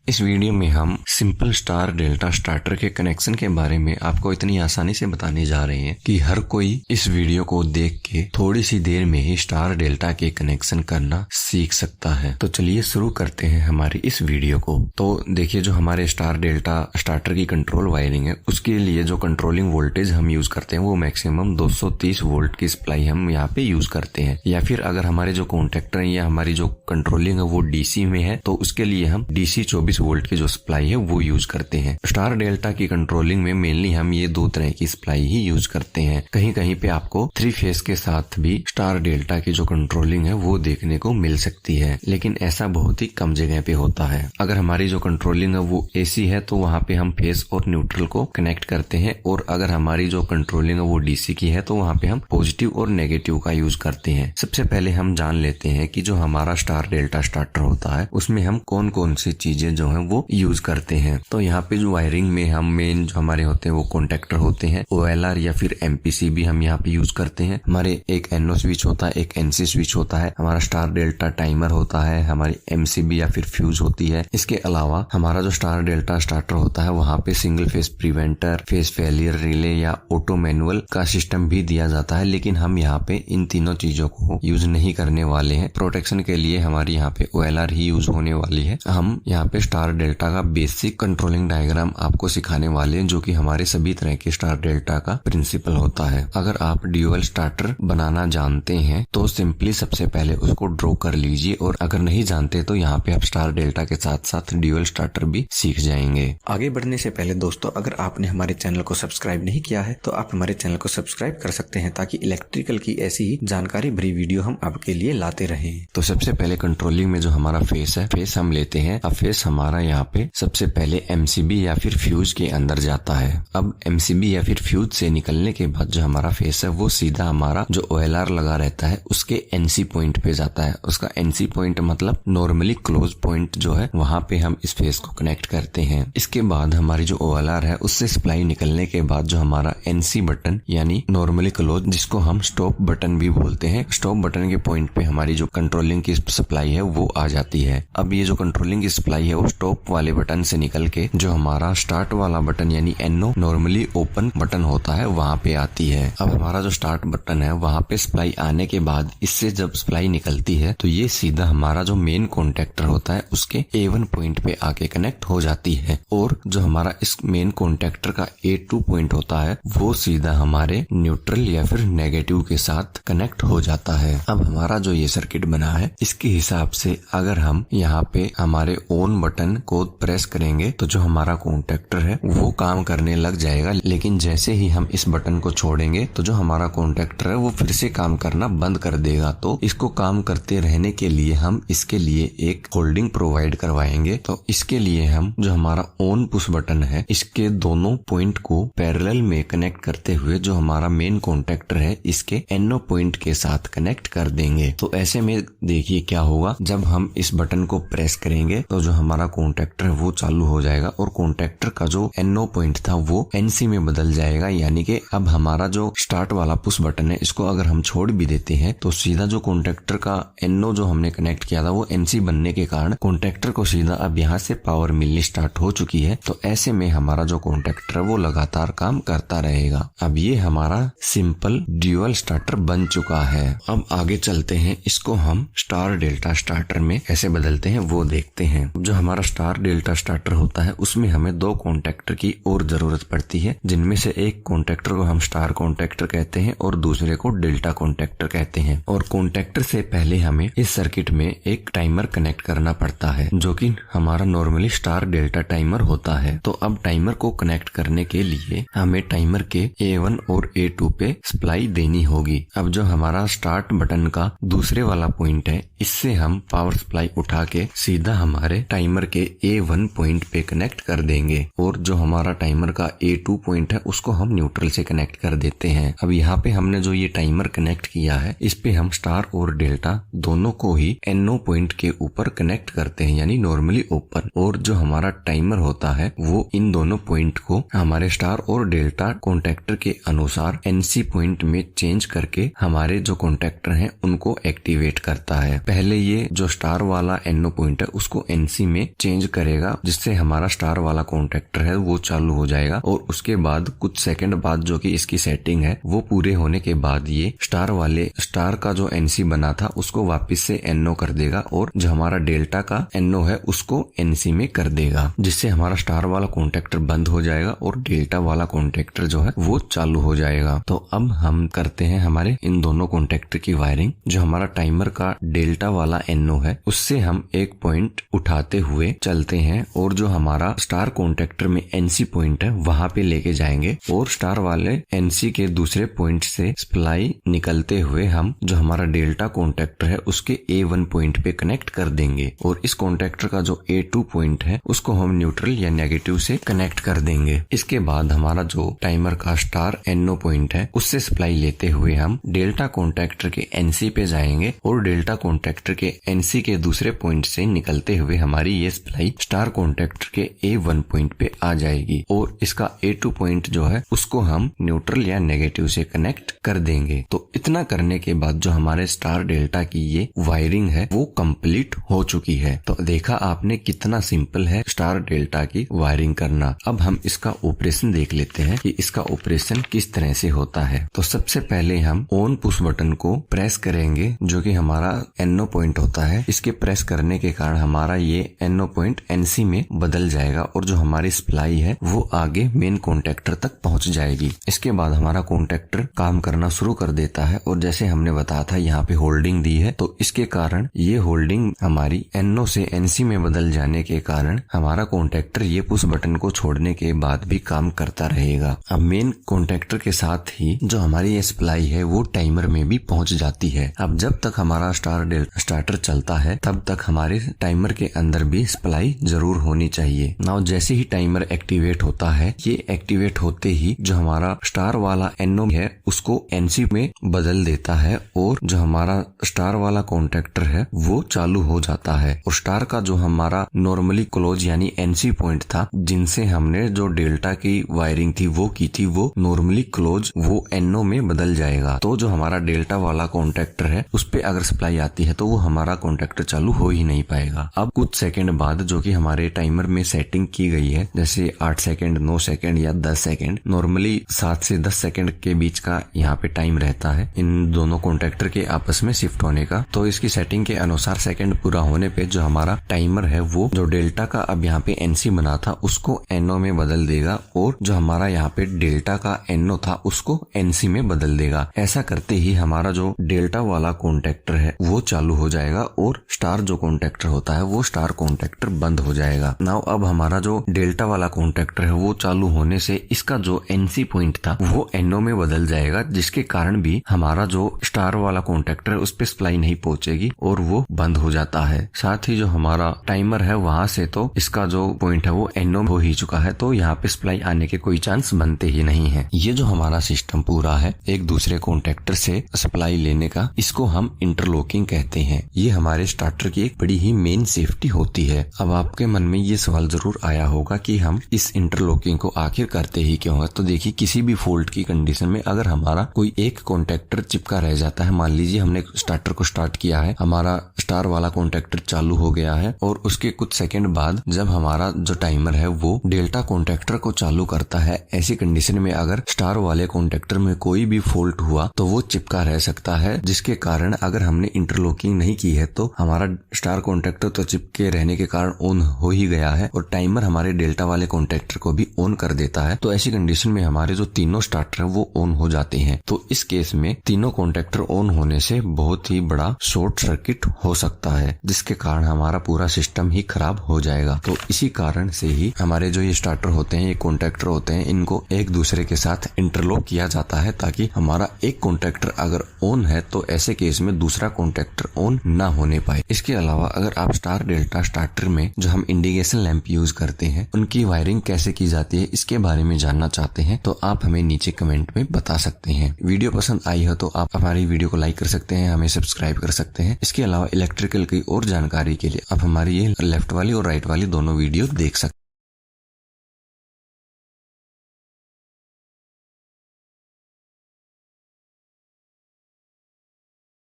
इस वीडियो में हम सिंपल स्टार डेल्टा स्टार्टर के कनेक्शन के बारे में आपको इतनी आसानी से बताने जा रहे हैं कि हर कोई इस वीडियो को देख के थोड़ी सी देर में ही स्टार डेल्टा के कनेक्शन करना सीख सकता है। तो चलिए शुरू करते हैं हमारी इस वीडियो को। तो देखिए, जो हमारे स्टार डेल्टा स्टार्टर की कंट्रोल वायरिंग है, उसके लिए जो कंट्रोलिंग वोल्टेज हम यूज करते हैं वो मैक्सिमम 230 वोल्ट की सप्लाई हम यहाँ पे यूज करते हैं। या फिर अगर हमारे जो कॉन्टेक्टर है या हमारी जो कंट्रोलिंग है वो डीसी में है तो उसके लिए हम डीसी 24 वोल्ट की जो सप्लाई है वो यूज करते हैं। स्टार डेल्टा की कंट्रोलिंग में मेनली हम ये दो तरह की सप्लाई ही यूज करते हैं। कहीं कहीं पे आपको 3 फेज के साथ भी स्टार डेल्टा की जो कंट्रोलिंग है वो देखने को मिल सकती है, लेकिन ऐसा बहुत ही कम जगह पे होता है। अगर हमारी जो कंट्रोलिंग है वो एसी है तो वहाँ पे हम फेज और न्यूट्रल को कनेक्ट करते हैं, और अगर हमारी जो कंट्रोलिंग है वो डीसी की है तो वहाँ पे हम पॉजिटिव और नेगेटिव का यूज करते हैं। सबसे पहले हम जान लेते हैं कि जो हमारा स्टार डेल्टा स्टार्टर होता है उसमें हम कौन कौन सी चीजें जो है वो यूज करते हैं। तो यहाँ पे जो वायरिंग में हम मेन जो हमारे होते हैं वो कॉन्टेक्टर होते हैं, ओएलआर या फिर एमपीसीबी हम यहाँ पे यूज करते हैं। हमारे एक एनओ स्विच होता है, एक एनसी स्विच होता है, हमारा स्टार डेल्टा टाइमर होता है, हमारी एमसीबी या फिर फ्यूज होती है। इसके अलावा हमारा जो स्टार डेल्टा स्टार्टर होता है वहाँ पे single phase preventer, phase failure relay या ऑटो मैनुअल का सिस्टम भी दिया जाता है, लेकिन हम यहाँ पे इन तीनों चीजों को यूज नहीं करने वाले हैं। प्रोटेक्शन के लिए हमारी यहाँ पे ओएलआर ही यूज होने वाली है। हम यहाँ पे स्टार डेल्टा का बेसिक कंट्रोलिंग डायग्राम आपको सिखाने वाले हैं, जो कि हमारे सभी तरह के स्टार डेल्टा का प्रिंसिपल होता है। अगर आप ड्यूअल स्टार्टर बनाना जानते हैं तो सिंपली सबसे पहले उसको ड्रॉ कर लीजिए, और अगर नहीं जानते तो यहाँ पे आप स्टार डेल्टा के साथ साथ ड्यूअल स्टार्टर भी सीख जाएंगे। आगे बढ़ने से पहले दोस्तों, अगर आपने हमारे चैनल को सब्सक्राइब नहीं किया है तो आप हमारे चैनल को सब्सक्राइब कर सकते हैं, ताकि इलेक्ट्रिकल की ऐसी ही जानकारी भरी वीडियो हम आपके लिए लाते रहें। तो सबसे पहले कंट्रोलिंग में जो हमारा फेस है, फेस हम लेते हैं। अब फेस हमारा यहाँ पे सबसे पहले एमसीबी या फिर फ्यूज के अंदर जाता है। अब एमसीबी या फिर फ्यूज से निकलने के बाद जो हमारा फेस है वो सीधा हमारा जो ओएलआर लगा रहता है उसके एनसी पॉइंट पे जाता है। उसका एनसी पॉइंट मतलब नॉर्मली क्लोज पॉइंट जो है, वहां पे हम इस फेस को कनेक्ट करते हैं। इसके बाद हमारी जो ओएलआर है उससे सप्लाई निकलने के बाद जो हमारा एनसी बटन यानी नॉर्मली क्लोज, जिसको हम स्टॉप बटन भी बोलते हैं, स्टॉप बटन के पॉइंट पे हमारी जो कंट्रोलिंग की सप्लाई है वो आ जाती है। अब ये जो कंट्रोलिंग की सप्लाई है वो स्टॉप वाले बटन से निकल के जो हमारा स्टार्ट वाला बटन यानी एनओ नॉर्मली ओपन बटन होता है वहां पे आती है। अब हमारा जो स्टार्ट बटन है वहां पे सप्लाई आने के बाद इससे जब सप्लाई निकलती है तो ये सीधा हमारा जो मेन कॉन्टेक्टर होता है उसके A1 पॉइंट पे आके कनेक्ट हो जाती है, और जो हमारा इस मेन कॉन्टेक्टर का A2 पॉइंट होता है वो सीधा हमारे न्यूट्रल या फिर नेगेटिव के साथ कनेक्ट हो जाता है। अब हमारा जो ये सर्किट बना है इसके हिसाब से अगर हम यहाँ पे हमारे ऑन बटन को प्रेस करेंगे तो जो हमारा कॉन्टेक्टर है वो काम करने लग जाएगा, लेकिन जैसे ही हम इस बटन को छोड़ेंगे तो जो हमारा कॉन्टेक्टर है वो फिर से काम करना बंद कर देगा। तो इसको काम करते रहने के लिए हम इसके लिए एक होल्डिंग प्रोवाइड करवाएंगे। तो इसके लिए हम जो हमारा ऑन पुश बटन है इसके दोनों पॉइंट को पैरेलल में कनेक्ट करते हुए जो हमारा मेन कॉन्टेक्टर है इसके एनओ पॉइंट के साथ कनेक्ट कर देंगे। तो ऐसे में देखिए क्या होगा, जब हम इस बटन को प्रेस करेंगे तो जो हमारा कॉन्टेक्टर है वो चालू हो जाएगा, और कॉन्टेक्टर का जो एनओ पॉइंट था वो एनसी में बदल जाएगा। यानी कि अब हमारा जो स्टार्ट वाला पुश बटन है इसको अगर हम छोड़ भी देते हैं तो सीधा जो कॉन्टेक्टर का एनओ जो हमने कनेक्ट किया था वो एनसी बनने के कारण कॉन्टेक्टर को सीधा अब यहाँ से पावर मिलनी स्टार्ट हो चुकी है। तो ऐसे में हमारा जो कॉन्टेक्टर है वो लगातार काम करता रहेगा। अब ये हमारा सिंपल ड्यूअल स्टार्टर बन चुका है। अब आगे चलते हैं, इसको हम स्टार डेल्टा स्टार्टर में कैसे बदलते हैं वो देखते हैं। जो हमारा स्टार डेल्टा स्टार्टर होता है उसमें हमें 2 कॉन्टेक्टर की और जरूरत पड़ती है, जिनमें से एक कॉन्टेक्टर को हम स्टार कॉन्टेक्टर कहते हैं और दूसरे को डेल्टा कॉन्टेक्टर कहते हैं। और कॉन्टेक्टर से पहले हमें इस सर्किट में एक टाइमर कनेक्ट करना पड़ता है, जो कि हमारा नॉर्मली स्टार डेल्टा टाइमर होता है। तो अब टाइमर को कनेक्ट करने के लिए हमें टाइमर के A1 और A2 पे सप्लाई देनी होगी। अब जो हमारा स्टार्ट बटन का दूसरे वाला पॉइंट है इससे हम पावर सप्लाई उठा के सीधा हमारे टाइमर के A1 पॉइंट पे कनेक्ट कर देंगे, और जो हमारा टाइमर का A2 पॉइंट है उसको हम न्यूट्रल से कनेक्ट कर देते हैं। अब यहाँ पे हमने जो ये टाइमर कनेक्ट किया है इस पे हम स्टार और डेल्टा दोनों को ही NO पॉइंट के ऊपर कनेक्ट करते हैं, यानी नॉर्मली ओपन, और जो हमारा टाइमर होता है वो इन दोनों पॉइंट को हमारे स्टार और डेल्टा कॉन्टेक्टर के अनुसार NC पॉइंट में चेंज करके हमारे जो कॉन्टेक्टर हैं उनको एक्टिवेट करता है। पहले ये जो स्टार वाला NO पॉइंट है उसको NC में चेंज करेगा, जिससे हमारा स्टार वाला कॉन्टैक्टर है वो चालू हो जाएगा। और उसके बाद कुछ सेकंड बाद जो कि इसकी सेटिंग है वो पूरे होने के बाद ये स्टार का जो NC बना था उसको वापस से NO कर देगा और जो हमारा डेल्टा का NO है उसको NC में कर देगा, जिससे हमारा स्टार वाला कॉन्टैक्टर बंद हो जाएगा और डेल्टा वाला कॉन्टैक्टर जो है वो चालू हो जाएगा। तो अब हम करते हैं हमारे इन दोनों कॉन्टैक्टर की वायरिंग। जो हमारा टाइमर का डेल्टा वाला NO है उससे हम एक पॉइंट उठाते हुए चलते हैं और जो हमारा स्टार कॉन्टैक्टर में NC पॉइंट है वहां पे लेके जाएंगे और स्टार वाले NC के दूसरे पॉइंट से सप्लाई निकलते हुए हम जो हमारा डेल्टा कॉन्टैक्टर है उसके A1 पॉइंट पे कनेक्ट कर देंगे और इस कॉन्टैक्टर का जो A2 पॉइंट है उसको हम न्यूट्रल या नेगेटिव से कनेक्ट कर देंगे। इसके बाद हमारा जो टाइमर का स्टार NO पॉइंट है उससे सप्लाई लेते हुए हम डेल्टा कॉन्टैक्टर के NC पे जाएंगे और डेल्टा कॉन्टैक्टर के NC के दूसरे पॉइंट से निकलते हुए हमारी ये सप्लाई स्टार कॉन्टैक्टर के A1 पॉइंट पे आ जाएगी और इसका A2 पॉइंट जो है उसको हम न्यूट्रल या नेगेटिव से कनेक्ट कर देंगे। तो इतना करने के बाद जो हमारे स्टार डेल्टा की ये वायरिंग है वो कंप्लीट हो चुकी है। तो देखा आपने कितना सिंपल है स्टार डेल्टा की वायरिंग करना। अब हम इसका ऑपरेशन देख लेते हैं कि इसका ऑपरेशन किस तरह से होता है। तो सबसे पहले हम ऑन पुश बटन को प्रेस करेंगे जो कि हमारा NO पॉइंट होता है। इसके प्रेस करने के कारण हमारा ये NO पॉइंट NC में बदल जाएगा और जो हमारी सप्लाई है वो आगे मेन कॉन्टैक्टर तक पहुंच जाएगी। इसके बाद हमारा कॉन्टैक्टर काम करना शुरू कर देता है और जैसे हमने बताया था यहाँ पे होल्डिंग दी है तो इसके कारण ये होल्डिंग हमारी NO से NC में बदल जाने के कारण हमारा कॉन्टैक्टर ये पुश बटन को छोड़ने के बाद भी काम करता रहेगा। अब मेन कॉन्टैक्टर के साथ ही जो हमारी ये सप्लाई है वो टाइमर में भी पहुंच जाती है। अब जब तक हमारा स्टार्टर चलता है तब तक हमारे टाइमर के अंदर भी सप्लाई जरूर होनी चाहिए। नाउ जैसे ही टाइमर एक्टिवेट होता है, ये एक्टिवेट होते ही जो हमारा स्टार वाला NO है उसको NC में बदल देता है और जो हमारा स्टार वाला कॉन्टैक्टर है वो चालू हो जाता है और स्टार का जो हमारा नॉर्मली क्लोज यानी NC पॉइंट था जिनसे हमने जो डेल्टा की वायरिंग थी वो की थी वो नॉर्मली क्लोज वो NO में बदल जाएगा। तो जो हमारा डेल्टा वाला कॉन्टैक्टर है उस पे अगर सप्लाई आती है तो वो हमारा कॉन्टैक्टर चालू हो ही नहीं पाएगा। अब कुछ सेकंड बाद जो कि हमारे टाइमर में सेटिंग की गई है जैसे 8 सेकंड 9 सेकंड या 10 सेकंड, नॉर्मली 7 से 10 सेकंड के बीच का यहाँ पे टाइम रहता है इन दोनों कॉन्टैक्टर के आपस में शिफ्ट होने का। तो इसकी सेटिंग के अनुसार सेकंड पूरा होने पे जो हमारा टाइमर है वो जो डेल्टा का अब यहाँ पे NC बना था उसको NO में बदल देगा और जो हमारा यहाँ पे डेल्टा का NO था उसको NC में बदल देगा। ऐसा करते ही हमारा जो डेल्टा वाला कॉन्टैक्टर है वो चालू हो जाएगा और स्टार जो कॉन्टैक्टर होता है वो स्टार कॉन्टैक्टर बंद हो जाएगा। नाउ अब हमारा जो डेल्टा वाला कॉन्टैक्टर है वो चालू होने से इसका जो NC पॉइंट था वो NO में बदल जाएगा, जिसके कारण भी हमारा जो स्टार वाला कॉन्टैक्टर है उस पे सप्लाई नहीं पहुंचेगी और वो बंद हो जाता है। साथ ही जो हमारा टाइमर है वहां से तो इसका जो पॉइंट है वो NO हो ही चुका है, तो यहाँ पे सप्लाई आने के कोई चांस बनते ही नहीं है। ये जो हमारा सिस्टम पूरा है एक दूसरे कॉन्टैक्टर से सप्लाई लेने का, इसको हम इंटरलॉकिंग कहते हैं। ये हमारे स्टार्टर की एक बड़ी ही मेन सेफ्टी होती है। अब आपके मन में ये सवाल जरूर आया होगा कि हम इस इंटरलॉकिंग को आखिर करते ही क्यों है। तो देखिए, किसी भी फॉल्ट की कंडीशन में अगर हमारा कोई एक कॉन्टैक्टर चिपका रह जाता है, मान लीजिए हमने स्टार्टर को स्टार्ट किया है, हमारा स्टार वाला कॉन्टैक्टर चालू हो गया है और उसके कुछ सेकंड बाद जब हमारा जो टाइमर है वो डेल्टा कॉन्टैक्टर को चालू करता है, ऐसी कंडीशन में अगर स्टार वाले कॉन्टैक्टर में कोई भी फॉल्ट हुआ तो वो चिपका रह सकता है, जिसके कारण अगर हमने इंटरलॉकिंग नहीं की है तो हमारा स्टार कॉन्टैक्टर तो चिपके रहने के कारण ऑन हो ही गया है और टाइमर हमारे डेल्टा वाले कॉन्टैक्टर को भी ऑन कर देता है। तो ऐसी कंडीशन में हमारे जो तीनों स्टार्टर है वो ऑन हो जाते हैं। तो इस केस में तीनों कॉन्टैक्टर ऑन होने से बहुत ही बड़ा शॉर्ट सर्किट हो सकता है, जिसके कारण हमारा पूरा सिस्टम ही खराब हो जाएगा। तो इसी कारण से ही हमारे जो ये स्टार्टर होते हैं, ये कॉन्टैक्टर होते हैं, इनको एक दूसरे के साथ इंटरलॉक किया जाता है ताकि हमारा एक कॉन्टैक्टर अगर ऑन है तो ऐसे केस में दूसरा कॉन्टैक्टर ऑन ना होने पाए। इसके अलावा अगर आप स्टार डेल्टा स्टार्टर में जो हम इंडिकेशन लैंप यूज करते हैं उनकी वायरिंग कैसे की जाती है इसके बारे में जानना चाहते हैं तो आप हमें नीचे कमेंट में बता सकते हैं। वीडियो पसंद आई हो तो आप हमारी वीडियो को लाइक कर सकते हैं, हमें सब्सक्राइब कर सकते हैं। इसके अलावा इलेक्ट्रिकल की और जानकारी के लिए आप हमारी ये लेफ्ट वाली और राइट वाली दोनों वीडियो देख सकते हैं।